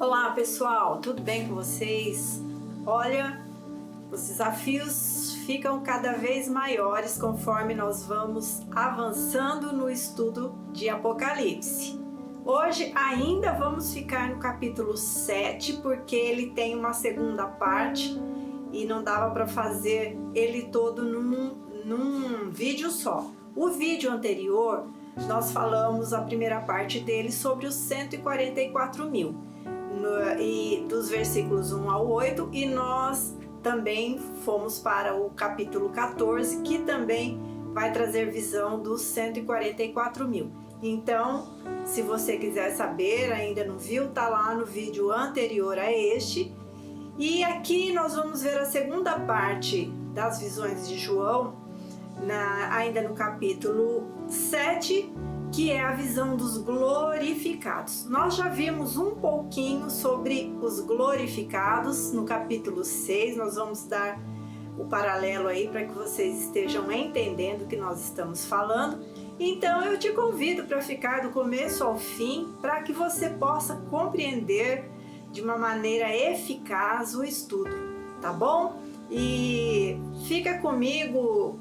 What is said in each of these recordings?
Olá pessoal, tudo bem com vocês? Olha, os desafios ficam cada vez maiores conforme nós vamos avançando no estudo de Apocalipse. Hoje ainda vamos ficar no capítulo 7 porque ele tem uma segunda parte e não dava para fazer ele todo num vídeo só. O vídeo anterior nós falamos a primeira parte dele sobre os 144 mil. E dos versículos 1 ao 8, e nós também fomos para o capítulo 14, que também vai trazer visão dos 144 mil. Então, se você quiser saber, ainda não viu, tá lá no vídeo anterior a este. E aqui nós vamos ver a segunda parte das visões de João, ainda no capítulo 7, que é a visão dos glorificados. Nós já vimos um pouquinho sobre os glorificados no capítulo 6, nós vamos dar o paralelo aí para que vocês estejam entendendo o que nós estamos falando. Então eu te convido para ficar do começo ao fim, para que você possa compreender de uma maneira eficaz o estudo, tá bom? E fica comigo.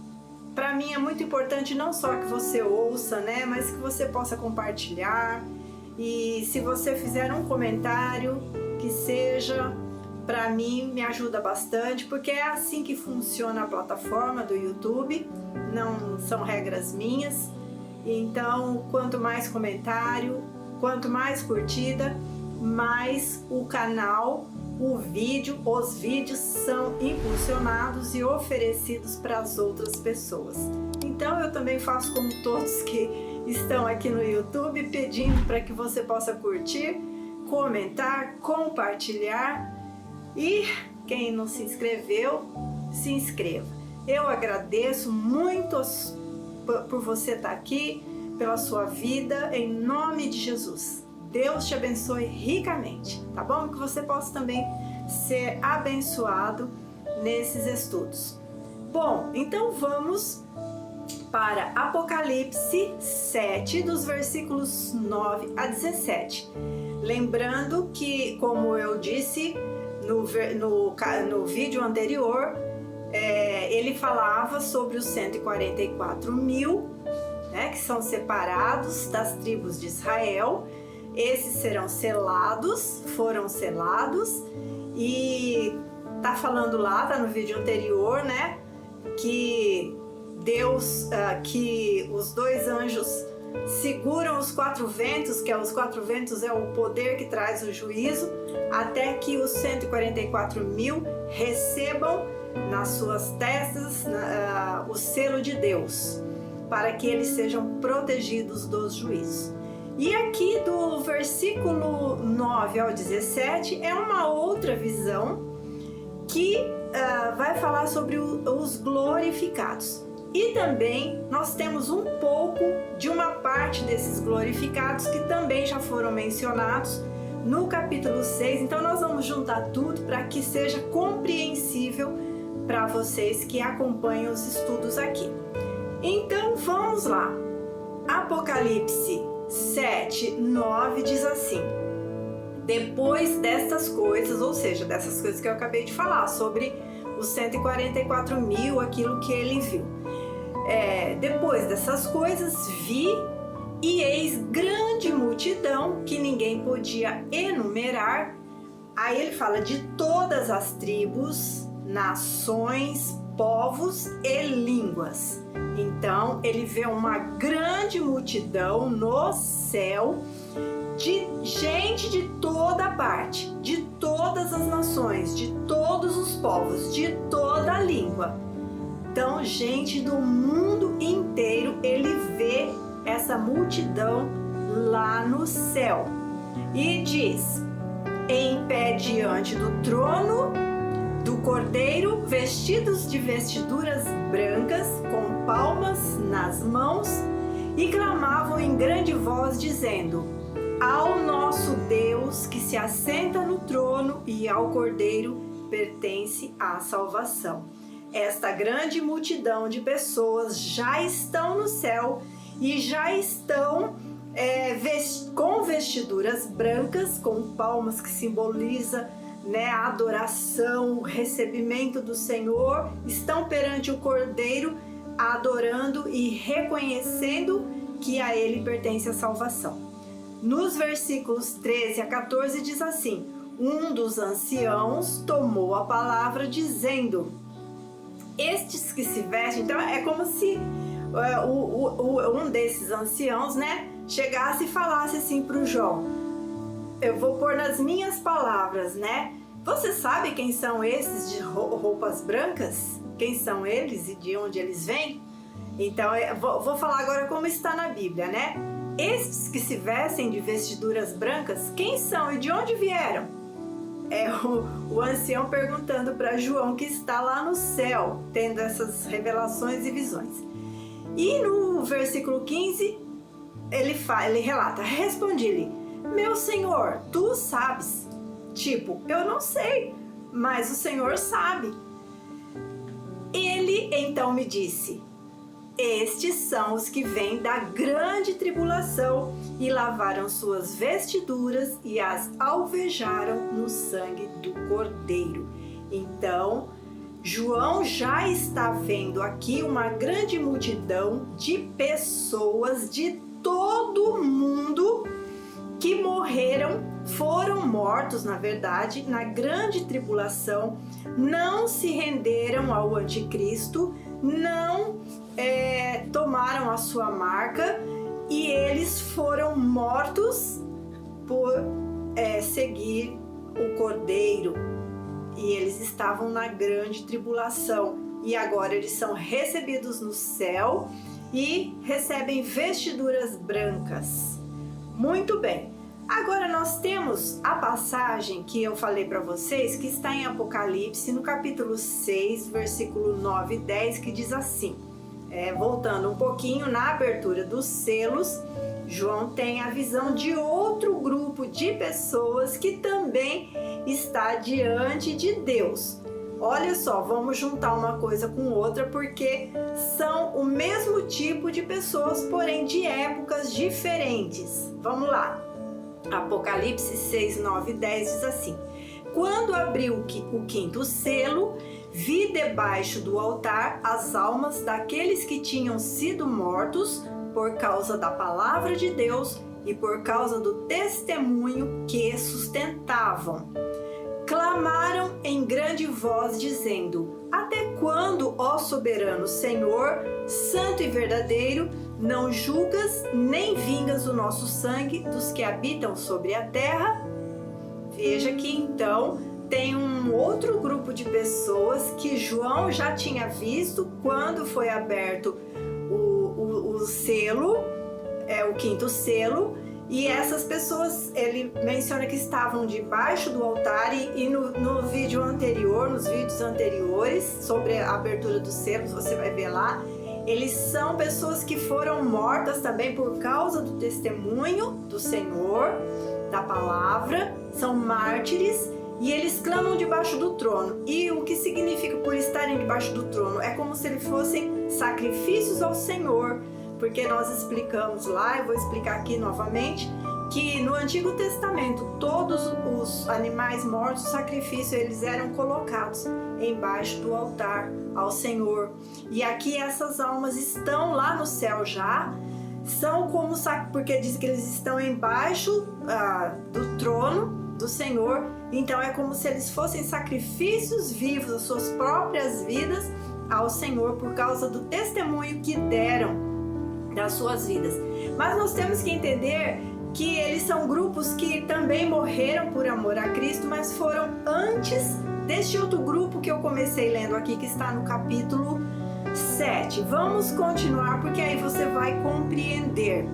Para mim é muito importante não só que você ouça, né, mas que você possa compartilhar. E se você fizer um comentário, que seja, para mim me ajuda bastante, porque é assim que funciona a plataforma do YouTube, não são regras minhas. Então, quanto mais comentário, quanto mais curtida, mais o canal, os vídeos são impulsionados e oferecidos para as outras pessoas. Então eu também faço como todos que estão aqui no YouTube, pedindo para que você possa curtir, comentar, compartilhar, e quem não se inscreveu, se inscreva. Eu agradeço muito por você estar aqui, pela sua vida, em nome de Jesus. Deus te abençoe ricamente, tá bom? Que você possa também ser abençoado nesses estudos. Bom, então vamos para Apocalipse 7, dos versículos 9 a 17. Lembrando que, como eu disse no vídeo anterior, ele falava sobre os 144 mil, né, que são separados das tribos de Israel. Esses serão selados, foram selados, e tá falando lá, tá no vídeo anterior, né, que Deus, que os dois anjos seguram os quatro ventos, que os quatro ventos é o poder que traz o juízo, até que os 144 mil recebam nas suas testas o selo de Deus, para que eles sejam protegidos dos juízos. E aqui do versículo 9 ao 17 é uma outra visão que vai falar sobre os glorificados. E também nós temos um pouco de uma parte desses glorificados que também já foram mencionados no capítulo 6. Então nós vamos juntar tudo para que seja compreensível para vocês que acompanham os estudos aqui. Então vamos lá. Apocalipse 7, 9 diz assim: depois destas coisas, ou seja, dessas coisas que eu acabei de falar, sobre os 144 mil, aquilo que ele viu. Depois dessas coisas vi, e eis grande multidão que ninguém podia enumerar. Aí ele fala de todas as tribos, nações, povos e línguas. Então ele vê uma grande multidão no céu de gente de toda parte, de todas as nações, de todos os povos, de toda a língua. Então, gente do mundo inteiro, ele vê essa multidão lá no céu. E diz: em pé diante do trono do Cordeiro, vestidos de vestiduras brancas, com palmas nas mãos, e clamavam em grande voz, dizendo: ao nosso Deus que se assenta no trono e ao Cordeiro pertence a salvação. Esta grande multidão de pessoas já estão no céu e já estão com vestiduras brancas, com palmas, que simboliza, né, a adoração, o recebimento do Senhor, estão perante o Cordeiro, adorando e reconhecendo que a Ele pertence a salvação. Nos versículos 13 a 14 diz assim: um dos anciãos tomou a palavra dizendo: estes que se vestem... Então é como se um desses anciãos, né, chegasse e falasse assim para o João: eu vou pôr nas minhas palavras, né? Você sabe quem são esses de roupas brancas? Quem são eles e de onde eles vêm? Então, vou falar agora como está na Bíblia, né? Estes que se vestem de vestiduras brancas, quem são e de onde vieram? É o ancião perguntando para João, que está lá no céu, tendo essas revelações e visões. E no versículo 15, ele relata: respondi-lhe, meu Senhor, tu sabes. Tipo, eu não sei, mas o Senhor sabe. Ele então me disse: estes são os que vêm da grande tribulação e lavaram suas vestiduras e as alvejaram no sangue do Cordeiro. Então, João já está vendo aqui uma grande multidão de pessoas de todo o mundo que foram mortos, na verdade, na grande tribulação, não se renderam ao anticristo, não tomaram a sua marca, e eles foram mortos por seguir o Cordeiro, e eles estavam na grande tribulação, e agora eles são recebidos no céu e recebem vestiduras brancas. Muito bem, agora nós temos a passagem que eu falei para vocês, que está em Apocalipse, no capítulo 6, versículo 9 e 10, que diz assim, voltando um pouquinho na abertura dos selos, João tem a visão de outro grupo de pessoas que também está diante de Deus. Olha só, vamos juntar uma coisa com outra, porque são o mesmo tipo de pessoas, porém de épocas diferentes. Vamos lá. Apocalipse 6, 9 e 10 diz assim: quando abriu o quinto selo, vi debaixo do altar as almas daqueles que tinham sido mortos por causa da palavra de Deus e por causa do testemunho que sustentavam. Clamaram em grande voz, dizendo: até quando, ó soberano Senhor, santo e verdadeiro, não julgas nem vingas o nosso sangue dos que habitam sobre a terra? Veja que então tem um outro grupo de pessoas que João já tinha visto quando foi aberto o selo, o quinto selo, e essas pessoas, ele menciona que estavam debaixo do altar, e no vídeo anterior, nos vídeos anteriores, sobre a abertura dos selos, você vai ver lá, eles são pessoas que foram mortas também por causa do testemunho do Senhor, da palavra, são mártires, e eles clamam debaixo do trono. E o que significa por estarem debaixo do trono? É como se eles fossem sacrifícios ao Senhor, porque nós explicamos lá, eu vou explicar aqui novamente, que no Antigo Testamento todos os animais mortos, sacrifício, eles eram colocados embaixo do altar ao Senhor. E aqui essas almas estão lá no céu já, são como, porque diz que eles estão embaixo do trono do Senhor, então é como se eles fossem sacrifícios vivos, as suas próprias vidas ao Senhor, por causa do testemunho que deram das suas vidas. Mas nós temos que entender que eles são grupos que também morreram por amor a Cristo, mas foram antes deste outro grupo que eu comecei lendo aqui, que está no capítulo 7. Vamos continuar, porque aí você vai compreender.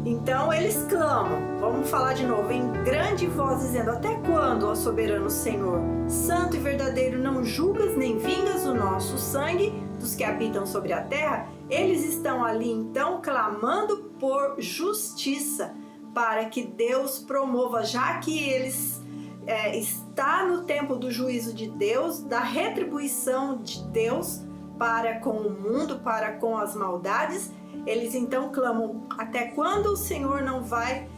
Então eles clamam, vamos falar de novo, em grande voz, dizendo: até quando, ó soberano Senhor, santo e verdadeiro, não julgas nem vingas o nosso sangue dos que habitam sobre a terra? Eles estão ali então clamando por justiça, para que Deus promova, já que eles está no tempo do juízo de Deus, da retribuição de Deus para com o mundo, para com as maldades. eles então clamam: até quando o Senhor não vai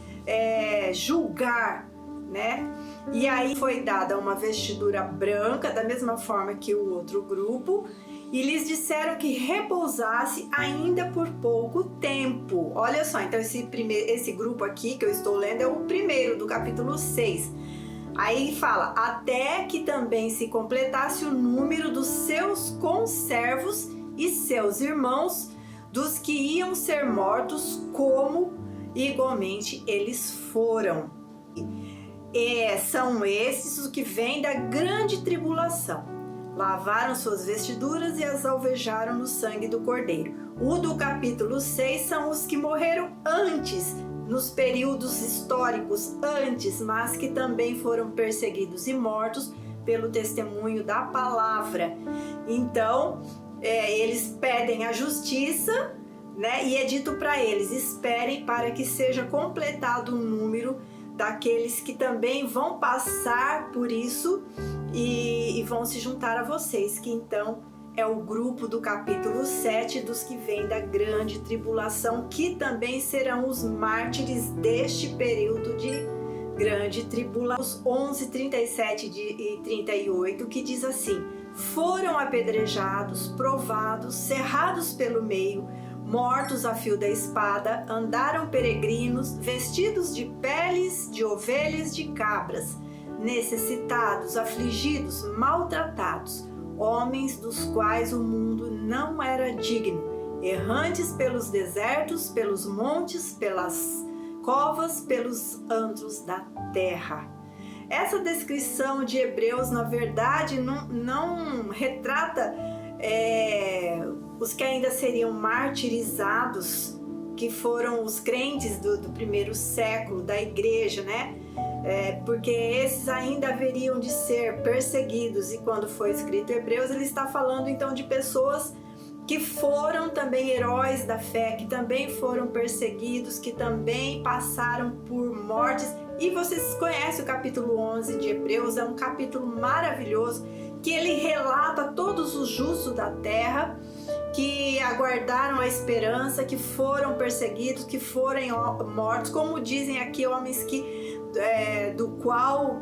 julgar, né? E aí foi dada uma vestidura branca, da mesma forma que o outro grupo, e lhes disseram que repousasse ainda por pouco tempo. Olha só, então esse grupo aqui que eu estou lendo é o primeiro do capítulo 6. Aí fala: até que também se completasse o número dos seus conservos e seus irmãos, dos que iam ser mortos, como igualmente eles foram. São esses os que vêm da grande tribulação. Lavaram suas vestiduras e as alvejaram no sangue do Cordeiro. O do capítulo 6 são os que morreram antes, nos períodos históricos antes, mas que também foram perseguidos e mortos pelo testemunho da palavra. Então, eles pedem a justiça, né? E é dito para eles: esperem para que seja completado o número daqueles que também vão passar por isso e vão se juntar a vocês, que então é o grupo do capítulo 7 dos que vêm da grande tribulação, que também serão os mártires deste período de grande tribulação. Os 11, 37 e 38, que diz assim: foram apedrejados, provados, cerrados pelo meio, mortos a fio da espada, andaram peregrinos, vestidos de peles de ovelhas, de cabras, necessitados, afligidos, maltratados, homens dos quais o mundo não era digno, errantes pelos desertos, pelos montes, pelas covas, pelos antros da terra. Essa descrição de Hebreus, na verdade, não retrata os que ainda seriam martirizados, que foram os crentes do primeiro século da igreja, né? Porque esses ainda haveriam de ser perseguidos, e quando foi escrito Hebreus, ele está falando então de pessoas que foram também heróis da fé, que também foram perseguidos, que também passaram por mortes. E vocês conhecem o capítulo 11 de Hebreus, é um capítulo maravilhoso, que ele relata todos os justos da terra, que aguardaram a esperança, que foram perseguidos, que foram mortos, como dizem aqui, homens do qual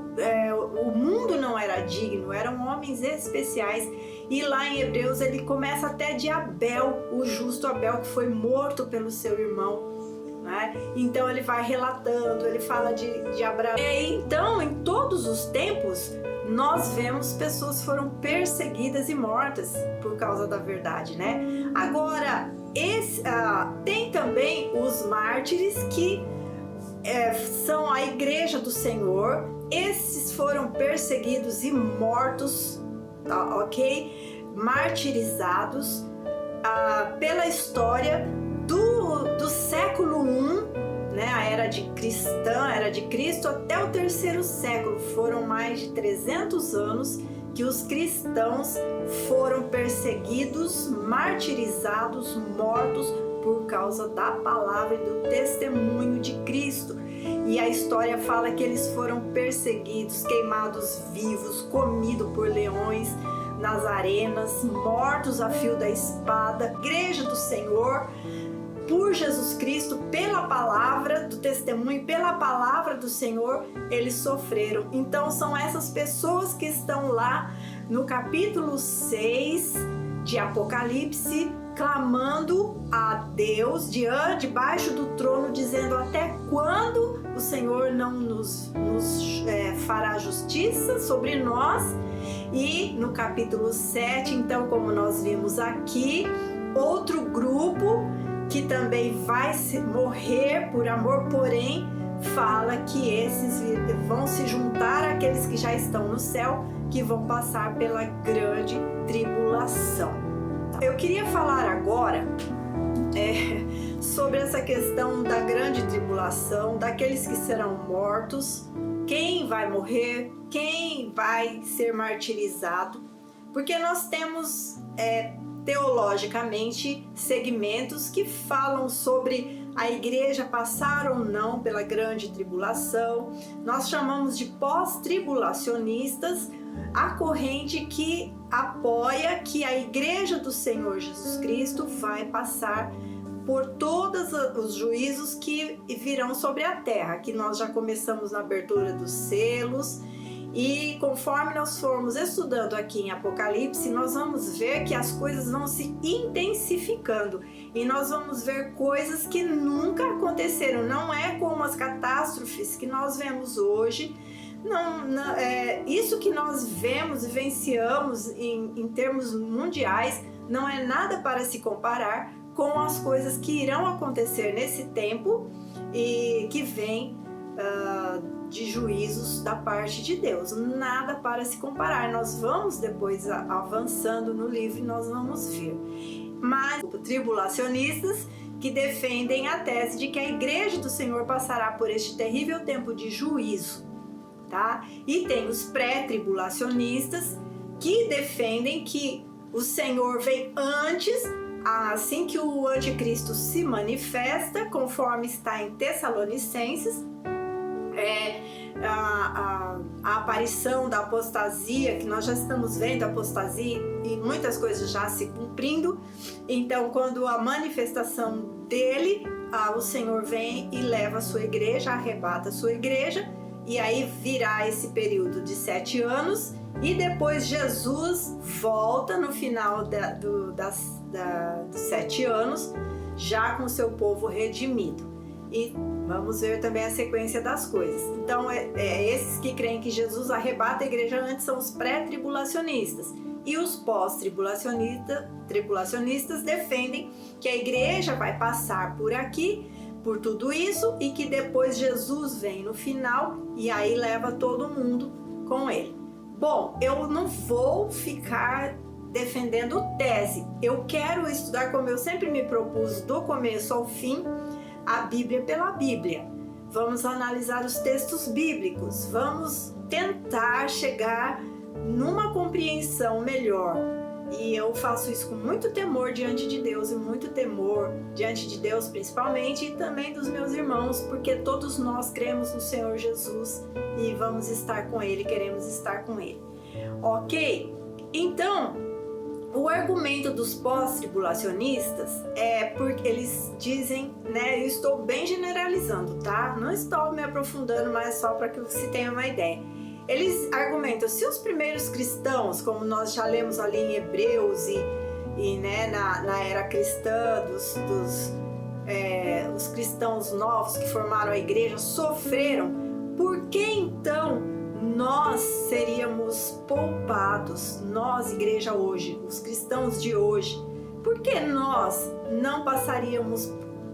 o mundo não era digno, eram homens especiais. E lá em Hebreus ele começa até de Abel, o justo Abel, que foi morto pelo seu irmão, né? Então ele vai relatando, ele fala de Abraão. Então, em todos os tempos, nós vemos pessoas que foram perseguidas e mortas por causa da verdade, né? Agora, tem também os mártires, que são a igreja do Senhor. Esses foram perseguidos e mortos, ok? Martirizados pela história do século I, né, a era de Cristo, até o terceiro século. Foram mais de 300 anos que os cristãos foram perseguidos, martirizados, mortos por causa da palavra e do testemunho de Cristo. E a história fala que eles foram perseguidos, queimados vivos, comidos por leões nas arenas, mortos a fio da espada. Igreja do Senhor, por Jesus Cristo, pela palavra do testemunho, pela palavra do Senhor, eles sofreram. Então são essas pessoas que estão lá no capítulo 6 de Apocalipse, clamando a Deus debaixo do trono, dizendo: até quando o Senhor não nos fará justiça sobre nós? E no capítulo 7, então, como nós vimos aqui, outro grupo que também vai morrer por amor, porém fala que esses vão se juntar àqueles que já estão no céu, que vão passar pela grande tribulação. Eu queria falar agora sobre essa questão da grande tribulação, daqueles que serão mortos, quem vai morrer, quem vai ser martirizado, porque nós temos teologicamente segmentos que falam sobre a igreja passar ou não pela grande tribulação. Nós chamamos de pós-tribulacionistas a corrente que apoia que a igreja do Senhor Jesus Cristo vai passar por todos os juízos que virão sobre a terra. Aqui nós já começamos na abertura dos selos, e conforme nós formos estudando aqui em Apocalipse, nós vamos ver que as coisas vão se intensificando e nós vamos ver coisas que nunca aconteceram. Não é como as catástrofes que nós vemos hoje. Isso que nós vemos e vivenciamos em termos mundiais não é nada para se comparar com as coisas que irão acontecer nesse tempo e que vem de juízos da parte de Deus. Nada para se comparar. Nós vamos depois avançando no livro e nós vamos ver. Mas tribulacionistas que defendem a tese de que a igreja do Senhor passará por este terrível tempo de juízo, tá? E tem os pré-tribulacionistas que defendem que o Senhor vem antes, assim que o anticristo se manifesta, conforme está em Tessalonicenses, a aparição da apostasia, que nós já estamos vendo a apostasia e muitas coisas já se cumprindo. Então, quando a manifestação dele, o Senhor vem e leva a sua igreja, arrebata a sua igreja, e aí virá esse período de 7 anos, e depois Jesus volta no final dos 7 anos, já com o seu povo redimido. E vamos ver também a sequência das coisas. Então, esses que creem que Jesus arrebata a igreja antes são os pré-tribulacionistas. E os pós-tribulacionistas defendem que a igreja vai passar por aqui, por tudo isso, e que depois Jesus vem no final e aí leva todo mundo com ele. Bom, eu não vou ficar defendendo tese. Eu quero estudar, como eu sempre me propus, do começo ao fim, a Bíblia pela Bíblia. Vamos analisar os textos bíblicos, vamos tentar chegar numa compreensão melhor. E eu faço isso com muito temor diante de Deus, e muito temor diante de Deus principalmente, e também dos meus irmãos, porque todos nós cremos no Senhor Jesus e vamos estar com Ele, queremos estar com Ele. Ok? Então, o argumento dos pós-tribulacionistas é porque eles dizem, né, eu estou bem generalizando, tá? Não estou me aprofundando, mas só para que você tenha uma ideia. Eles argumentam, se os primeiros cristãos, como nós já lemos ali em Hebreus e né, na era cristã, os cristãos novos que formaram a igreja sofreram, por que então nós seríamos poupados, nós, igreja hoje, os cristãos de hoje, por que nós não passaríamos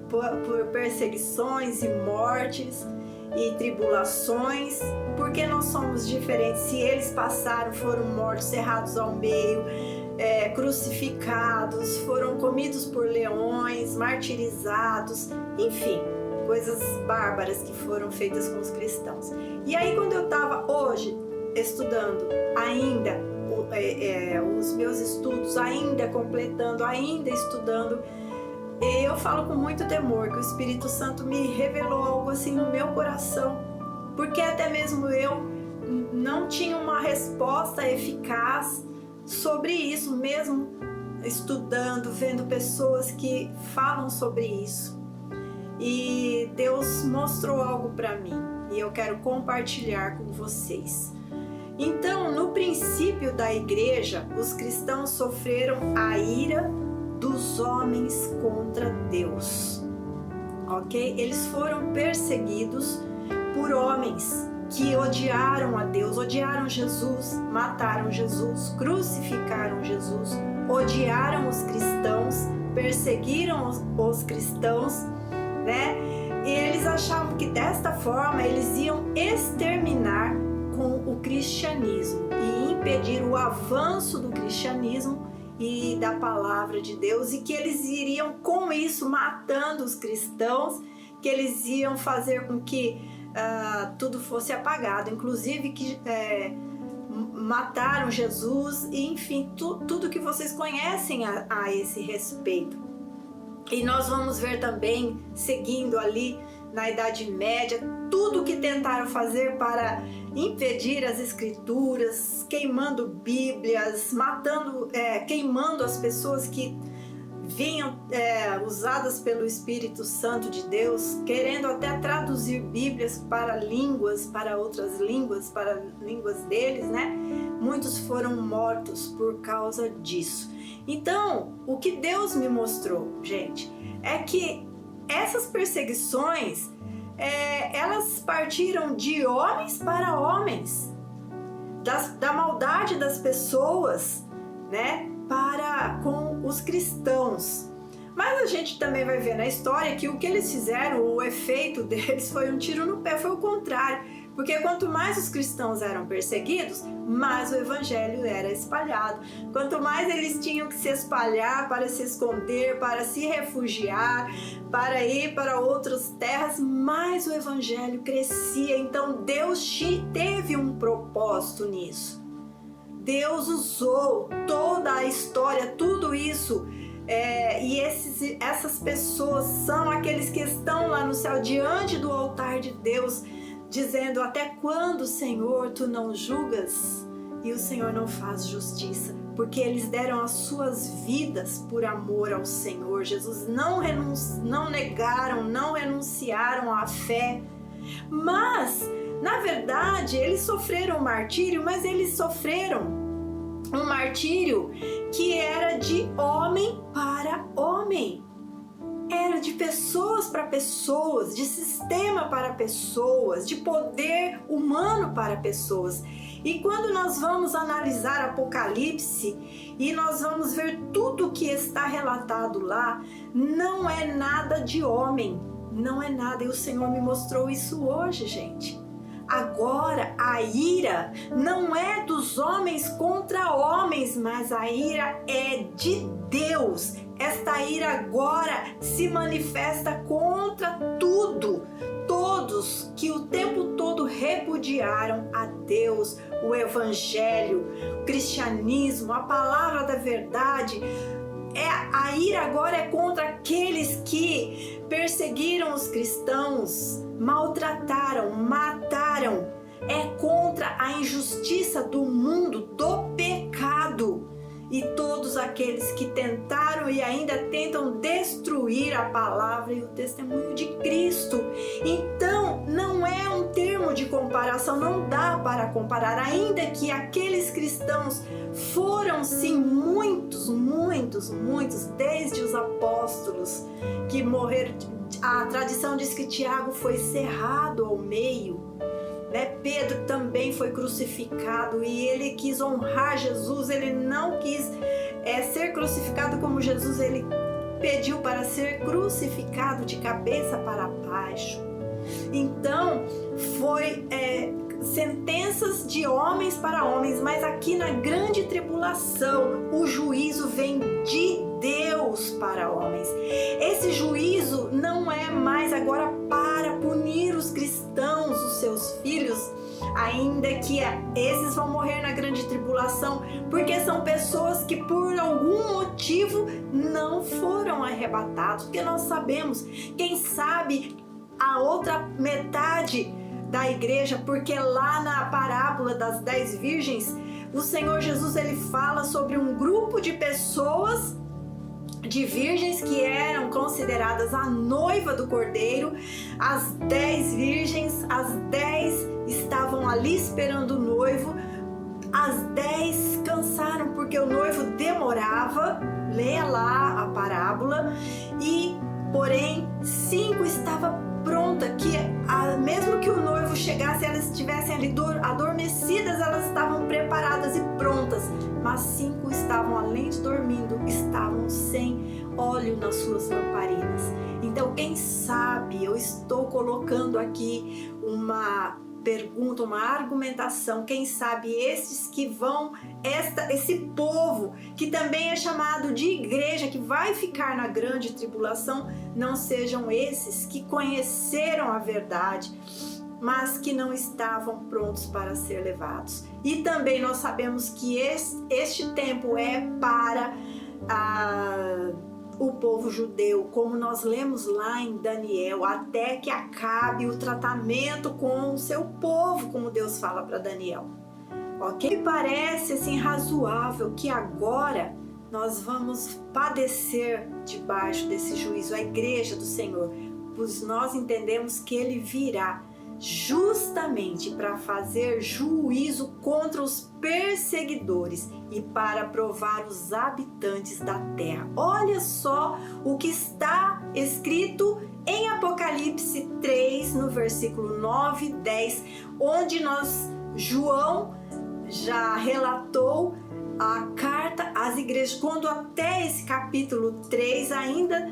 por perseguições e mortes e tribulações? Porque nós somos diferentes. Se eles passaram, foram mortos, cerrados ao meio, crucificados, foram comidos por leões, martirizados, enfim, coisas bárbaras que foram feitas com os cristãos. E aí, quando eu estava hoje estudando ainda os meus estudos, ainda completando, ainda estudando, eu falo com muito temor que o Espírito Santo me revelou algo assim no meu coração, porque até mesmo eu não tinha uma resposta eficaz sobre isso, mesmo estudando, vendo pessoas que falam sobre isso. E Deus mostrou algo para mim e eu quero compartilhar com vocês. Então, no princípio da igreja, os cristãos sofreram a ira dos homens contra Deus, ok? Eles foram perseguidos por homens que odiaram a Deus, odiaram Jesus, mataram Jesus, crucificaram Jesus, odiaram os cristãos, perseguiram os cristãos, né? E eles achavam que desta forma eles iam exterminar com o cristianismo e impedir o avanço do cristianismo e da palavra de Deus, e que eles iriam com isso matando os cristãos, que eles iam fazer com que tudo fosse apagado, inclusive que mataram Jesus, e enfim, tudo que vocês conhecem a esse respeito. E nós vamos ver também, seguindo ali na Idade Média, tudo que tentaram fazer para impedir as escrituras, queimando bíblias, matando, queimando as pessoas que vinham usadas pelo Espírito Santo de Deus, querendo até traduzir Bíblias para línguas, para outras línguas, para línguas deles, né? Muitos foram mortos por causa disso. Então, o que Deus me mostrou, gente, é que essas perseguições, elas partiram de homens para homens, da maldade das pessoas, né, para com os cristãos. Mas a gente também vai ver na história que o que eles fizeram, o efeito deles foi um tiro no pé, foi o contrário. Porque quanto mais os cristãos eram perseguidos, mais o evangelho era espalhado. Quanto mais eles tinham que se espalhar para se esconder, para se refugiar, para ir para outras terras, mais o evangelho crescia. Então Deus teve um propósito nisso. Deus usou toda a história, tudo isso. E essas pessoas são aqueles que estão lá no céu, diante do altar de Deus, dizendo: até quando, Senhor, tu não julgas? E o Senhor não faz justiça, porque eles deram as suas vidas por amor ao Senhor Jesus, não negaram, não renunciaram à fé. Mas, na verdade, eles sofreram martírio, mas eles sofreram um martírio que era de homem para homem. Era de pessoas para pessoas, de sistema para pessoas, de poder humano para pessoas. E quando nós vamos analisar Apocalipse e nós vamos ver tudo que está relatado lá, não é nada de homem, não é nada. E o Senhor me mostrou isso hoje, gente. Agora a ira não é dos homens contra homens, mas a ira é de Deus. Esta ira agora se manifesta contra todos que o tempo todo repudiaram a Deus, o Evangelho, o cristianismo, a palavra da verdade. A ira agora é contra aqueles que perseguiram os cristãos, maltrataram, mataram. É contra a injustiça do mundo, do pecado. E todos aqueles que tentaram e ainda tentam destruir a palavra e o testemunho de Cristo. Então, não é um termo de comparação, não dá para comparar. Ainda que aqueles cristãos foram sim muitos, desde os apóstolos que morreram. A tradição diz que Tiago foi cerrado ao meio, né? Pedro também foi crucificado e ele quis honrar Jesus, ele não quis ser crucificado como Jesus, ele pediu para ser crucificado de cabeça para baixo. Então foi sentenças de homens para homens, mas aqui na grande tribulação o juízo vem de Deus para homens. Esse juízo não é mais agora para punir os cristãos, os seus filhos, ainda que esses vão morrer na grande tribulação, porque são pessoas que por algum motivo não foram arrebatados, porque nós sabemos, quem sabe a outra metade da igreja, porque lá na parábola das 10 virgens, o Senhor Jesus ele fala sobre um grupo de pessoas, de virgens que eram consideradas a noiva do Cordeiro. As 10 virgens, as 10 estavam ali esperando o noivo, as 10 cansaram porque o noivo demorava, leia lá a parábola, e porém 5 estavam pronta, que mesmo que o noivo chegasse, elas estivessem ali adormecidas, elas estavam preparadas e prontas, mas 5 estavam, além de dormindo, estavam sem óleo nas suas lamparinas. Então, quem sabe, eu estou colocando aqui uma pergunta, uma argumentação, quem sabe esses que vão, esse povo que também é chamado de igreja, que vai ficar na grande tribulação, não sejam esses que conheceram a verdade, mas que não estavam prontos para ser levados. E também nós sabemos que este tempo é para o povo judeu, como nós lemos lá em Daniel, até que acabe o tratamento com o seu povo, como Deus fala para Daniel. Ok? Me parece assim razoável que agora nós vamos padecer debaixo desse juízo, a igreja do Senhor, pois nós entendemos que ele virá justamente para fazer juízo contra os perseguidores e para provar os habitantes da terra. Olha só o que está escrito em Apocalipse 3, no versículo 9 e 10, onde João já relatou a carta às igrejas, quando até esse capítulo 3 ainda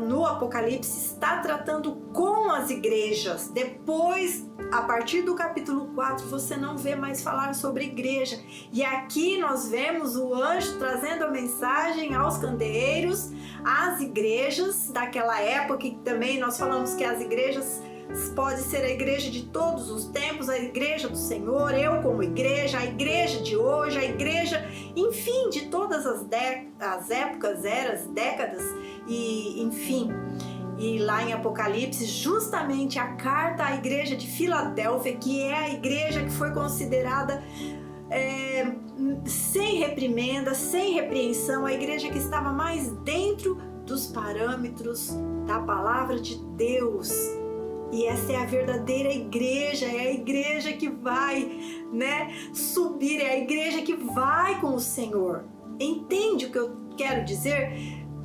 no Apocalipse está tratando com as igrejas. Depois, a partir do capítulo 4, você não vê mais falar sobre igreja. E aqui nós vemos o anjo trazendo a mensagem aos candeeiros, às igrejas daquela época, que também nós falamos que as igrejas pode ser a igreja de todos os tempos, a igreja do Senhor, eu como igreja, a igreja de hoje, a igreja, enfim, de todas as épocas, eras, décadas, e enfim. E lá em Apocalipse, justamente a carta à igreja de Filadélfia, que é a igreja que foi considerada sem reprimenda, sem repreensão, a igreja que estava mais dentro dos parâmetros da palavra de Deus. E essa é a verdadeira igreja, é a igreja que vai, subir, é a igreja que vai com o Senhor. Entende o que eu quero dizer?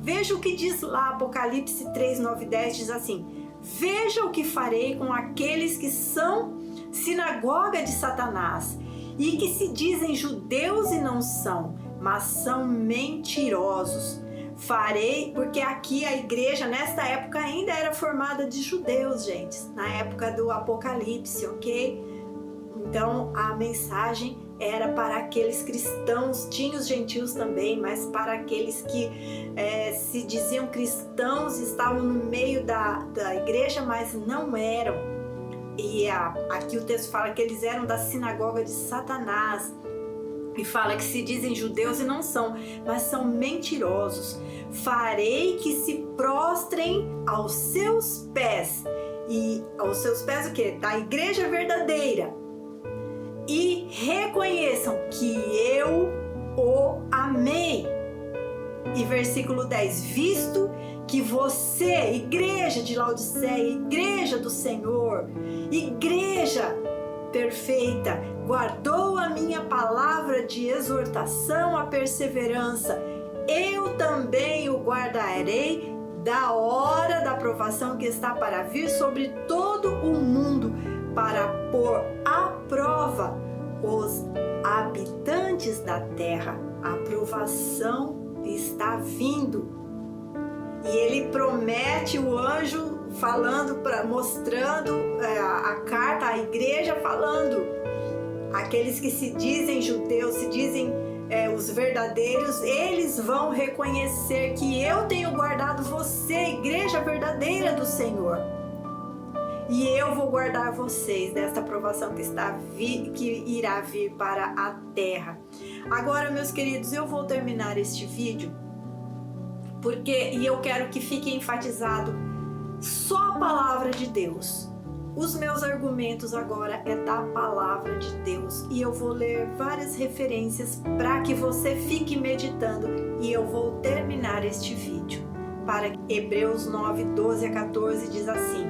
Veja o que diz lá, Apocalipse 3, 9 e 10, diz assim: veja o que farei com aqueles que são sinagoga de Satanás e que se dizem judeus e não são, mas são mentirosos. Farei, porque aqui a igreja nesta época ainda era formada de judeus, gente, na época do Apocalipse, ok? Então a mensagem era para aqueles cristãos, tinha os gentios também, mas para aqueles que se diziam cristãos, estavam no meio da igreja, mas não eram. E aqui o texto fala que eles eram da sinagoga de Satanás. E fala que se dizem judeus e não são, mas são mentirosos. Farei que se prostrem aos seus pés. E aos seus pés o quê? Da igreja verdadeira. E reconheçam que eu o amei. E versículo 10. Visto que você, igreja de Laodiceia, igreja do Senhor, igreja perfeita, guardou a minha palavra de exortação à perseverança, eu também o guardarei da hora da provação que está para vir sobre todo o mundo, para pôr à prova os habitantes da terra. A provação está vindo. E ele promete, o anjo falando, mostrando a carta à igreja, falando: aqueles que se dizem judeus, se dizem os verdadeiros, eles vão reconhecer que eu tenho guardado você, igreja verdadeira do Senhor, e eu vou guardar vocês desta provação que irá vir para a terra. Agora, meus queridos, eu vou terminar este vídeo e eu quero que fique enfatizado só a palavra de Deus. Os meus argumentos agora é da palavra de Deus, e eu vou ler várias referências para que você fique meditando, e eu vou terminar este vídeo. Para Hebreus 9, 12 a 14 diz assim: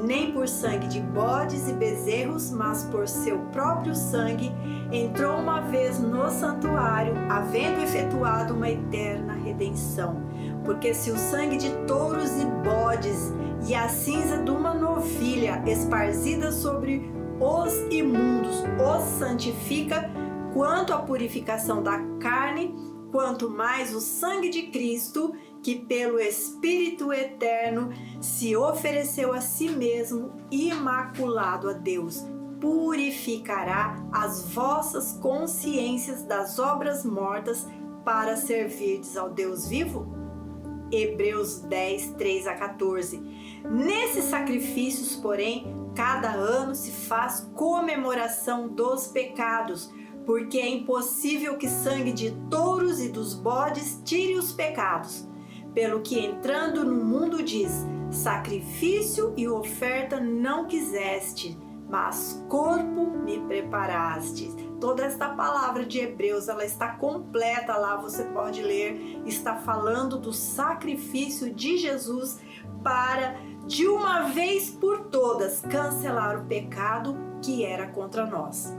nem por sangue de bodes e bezerros, mas por seu próprio sangue entrou uma vez no santuário, havendo efetuado uma eterna redenção. Porque se o sangue de touros e bodes e a cinza de uma novilha esparzida sobre os imundos os santifica, quanto à purificação da carne, quanto mais o sangue de Cristo, que pelo Espírito Eterno se ofereceu a si mesmo, imaculado a Deus, purificará as vossas consciências das obras mortas para servirdes ao Deus vivo? Hebreus 10, 3 a 14. Nesses sacrifícios, porém, cada ano se faz comemoração dos pecados, porque é impossível que sangue de touros e dos bodes tire os pecados. Pelo que, entrando no mundo, diz: sacrifício e oferta não quiseste, mas corpo me preparaste. Toda esta palavra de Hebreus, ela está completa lá, você pode ler, está falando do sacrifício de Jesus para, de uma vez por todas, cancelar o pecado que era contra nós.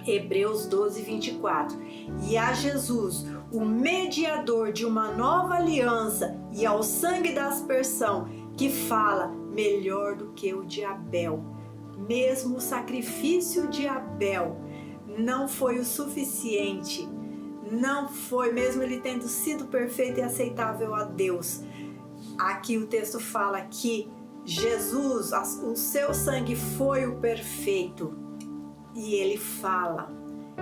Hebreus 12, 24. E a Jesus, o mediador de uma nova aliança, e ao sangue da aspersão, que fala melhor do que o de Abel. Mesmo o sacrifício de Abel não foi o suficiente, não foi, mesmo ele tendo sido perfeito e aceitável a Deus. Aqui o texto fala que Jesus, o seu sangue foi o perfeito. E ele fala,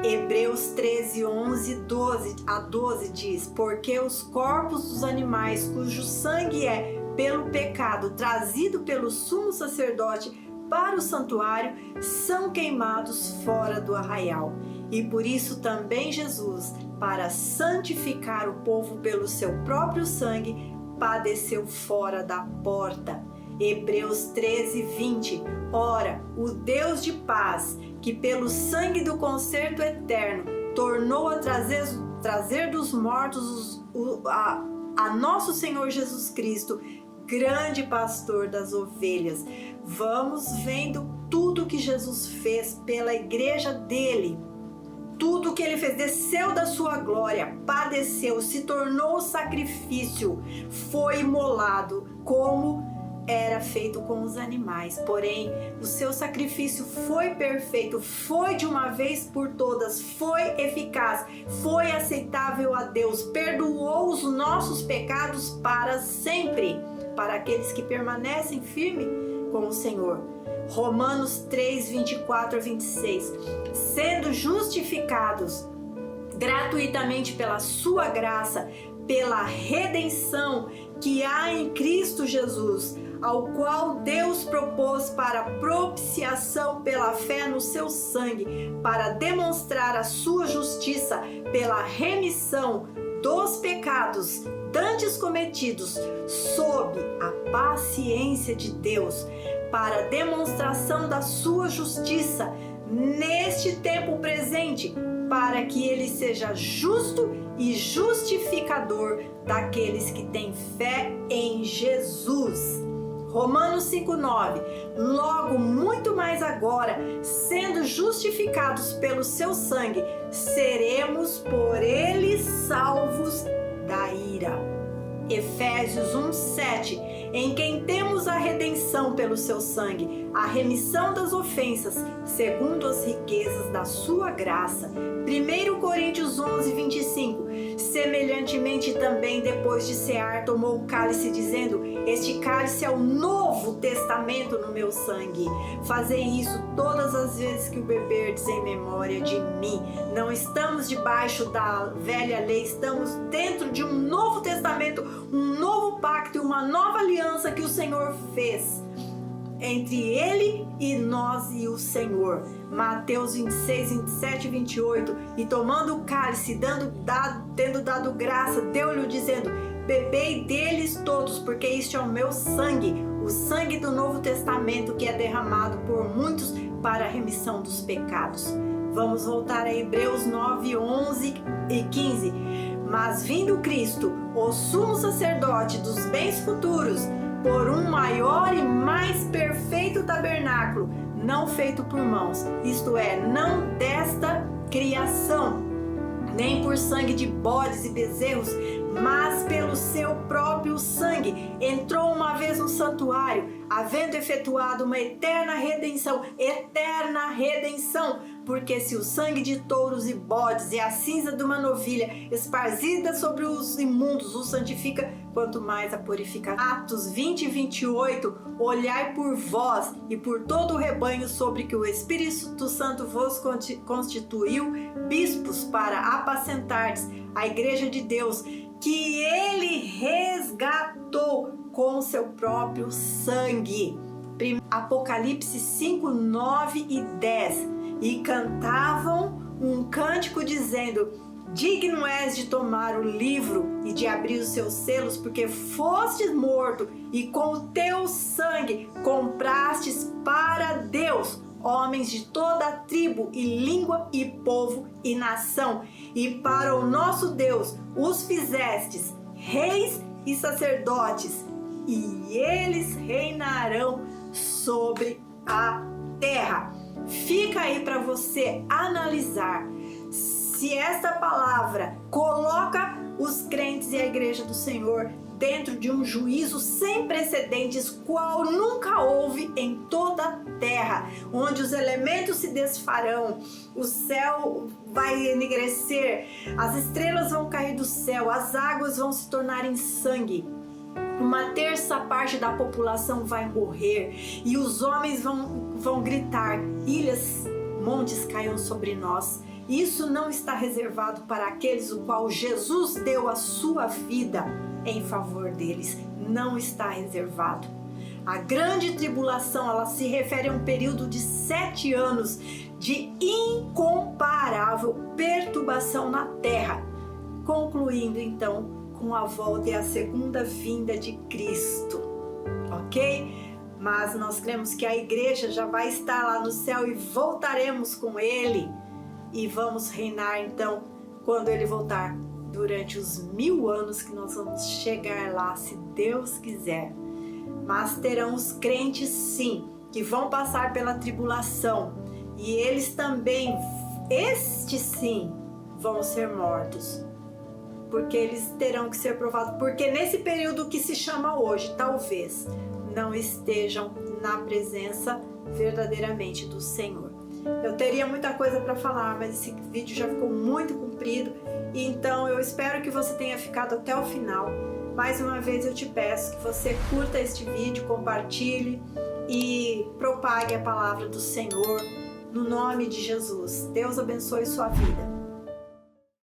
Hebreus 13, 11, 12 a 12 diz: porque os corpos dos animais cujo sangue é pelo pecado trazido pelo sumo sacerdote para o santuário são queimados fora do arraial. E por isso também Jesus, para santificar o povo pelo seu próprio sangue, padeceu fora da porta. Hebreus 13, 20. Ora, o Deus de paz, que pelo sangue do concerto eterno tornou a trazer dos mortos a nosso Senhor Jesus Cristo, grande pastor das ovelhas. Vamos vendo tudo que Jesus fez pela igreja dele. Tudo que ele fez, desceu da sua glória, padeceu, se tornou sacrifício, foi imolado como era feito com os animais. Porém, o seu sacrifício foi perfeito, foi de uma vez por todas, foi eficaz, foi aceitável a Deus, perdoou os nossos pecados para sempre, para aqueles que permanecem firmes com o Senhor. Romanos 3, 24 a 26. Sendo justificados gratuitamente pela sua graça, pela redenção que há em Cristo Jesus, ao qual Deus propôs para propiciação pela fé no seu sangue, para demonstrar a sua justiça pela remissão dos pecados dantes cometidos sob a paciência de Deus, para demonstração da sua justiça neste tempo presente, para que ele seja justo e justificador daqueles que têm fé em Jesus. Romanos 5,9. Logo, muito mais agora, sendo justificados pelo seu sangue, seremos por ele salvos da ira. Efésios 1,7. Em quem temos a redenção pelo seu sangue, a remissão das ofensas, segundo as riquezas da sua graça. 1 Coríntios 11, 25. Semelhantemente também, depois de cear, tomou o cálice, dizendo: este cálice é o novo testamento no meu sangue. Fazei isso todas as vezes que o beberdes em memória de mim. Não estamos debaixo da velha lei, estamos dentro de um novo testamento, um novo pacto e uma nova aliança que o Senhor fez entre ele e nós e o Senhor. Mateus 26, 27 e 28. E tomando o cálice, tendo dado graça, deu-lhe dizendo: bebei deles todos, porque este é o meu sangue, o sangue do Novo Testamento, que é derramado por muitos para a remissão dos pecados. Vamos voltar a Hebreus 9, 11 e 15. Mas vindo Cristo, o sumo sacerdote dos bens futuros, por um maior e mais perfeito tabernáculo, não feito por mãos, isto é, não desta criação, nem por sangue de bodes e bezerros, mas pelo seu próprio sangue, entrou uma vez no santuário, havendo efetuado uma eterna redenção, porque se o sangue de touros e bodes e a cinza de uma novilha esparzida sobre os imundos os santifica, quanto mais a purificar. Atos 20 e 28. Olhai por vós e por todo o rebanho sobre que o Espírito Santo vos constituiu bispos para apacentardes a igreja de Deus, que ele resgatou com seu próprio sangue. Apocalipse 5, 9 e 10. E cantavam um cântico dizendo: digno és de tomar o livro e de abrir os seus selos, porque fostes morto e com o teu sangue comprastes para Deus homens de toda a tribo e língua e povo e nação, e para o nosso Deus os fizestes reis e sacerdotes, e eles reinarão sobre a terra. Fica aí para você analisar se esta palavra coloca os crentes e a igreja do Senhor dentro de um juízo sem precedentes, qual nunca houve em toda a terra, onde os elementos se desfarão, o céu vai enegrecer, as estrelas vão cair do céu, as águas vão se tornar em sangue, uma terça parte da população vai morrer e os homens vão gritar: ilhas, montes caiam sobre nós. Isso não está reservado para aqueles o qual Jesus deu a sua vida em favor deles. Não está reservado. A grande tribulação, ela se refere a um período de 7 anos de incomparável perturbação na terra, concluindo então com a volta e a segunda vinda de Cristo, ok? Mas nós cremos que a igreja já vai estar lá no céu e voltaremos com Ele e vamos reinar então quando Ele voltar, durante os 1000 anos que nós vamos chegar lá, se Deus quiser. Mas terão os crentes sim, que vão passar pela tribulação, e eles também, estes sim, vão ser mortos, porque eles terão que ser provados, porque nesse período que se chama hoje, talvez não estejam na presença verdadeiramente do Senhor. Eu teria muita coisa para falar, mas esse vídeo já ficou muito comprido, então eu espero que você tenha ficado até o final. Mais uma vez eu te peço que você curta este vídeo, compartilhe e propague a palavra do Senhor no nome de Jesus. Deus abençoe sua vida.